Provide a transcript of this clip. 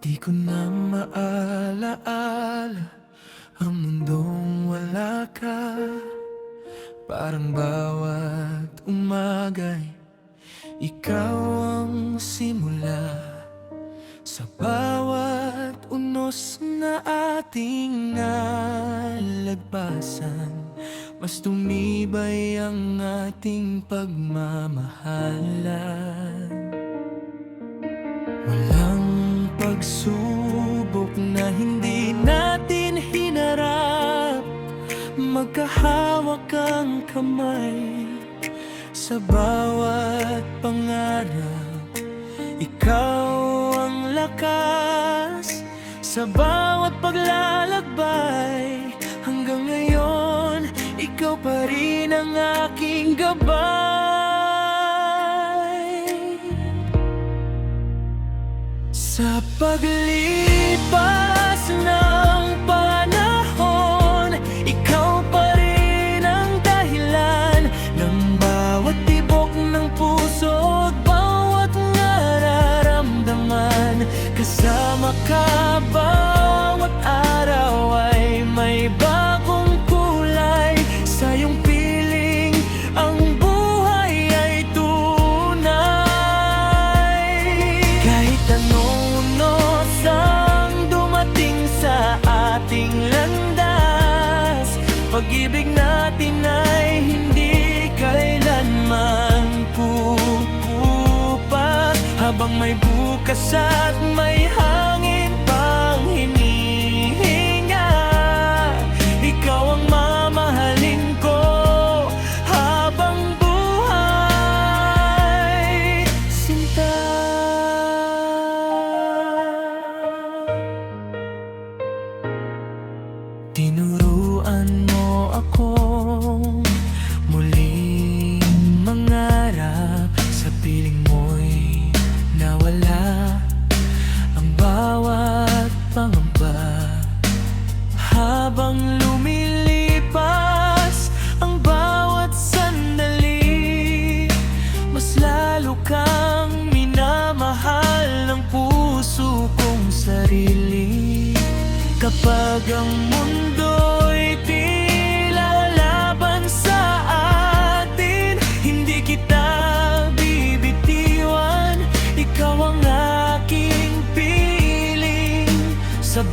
Di ko na maalaala ang mundong wala ka. Parang bawat umaga'y ikaw ang simula. Sa bawat unos na ating nalagpasan, mas tumibay ang ating pagmamahalan. Walang pagsubok na hindi natin hinarap, magkahawak ang kamay. Sa bawat pangarap, ikaw ang lakas. Sa bawat paglalakbay, hanggang ngayon, ikaw pa rin ang aking gabay. Sa paglipas ng panahon, ikaw pa rin ang dahilan ng bawat tibok ng puso at bawat nararamdaman. Kasama ka bawat araw ay may bagong kulay. Sa iyong piling ang buhay ay tunay. Kahit anong unos ang dumating sa ating landas, pag-ibig natin ay hindi kailanman pupupas. Habang may bukas at may hangin pang hinihinga, ikaw ang mamahalin ko habang buhay, sinta. Tinuruan mo akong muling mangarap. Sa piling mo'y nawala ang bawat pangamba. Habang lumilipas ang bawat sandali, mas lalo kang minamahal ng puso kong sarili. Kapag ang mundo'y tila laban sa atin, hindi kita bibitiwan. Ikaw ang aking piling. Sa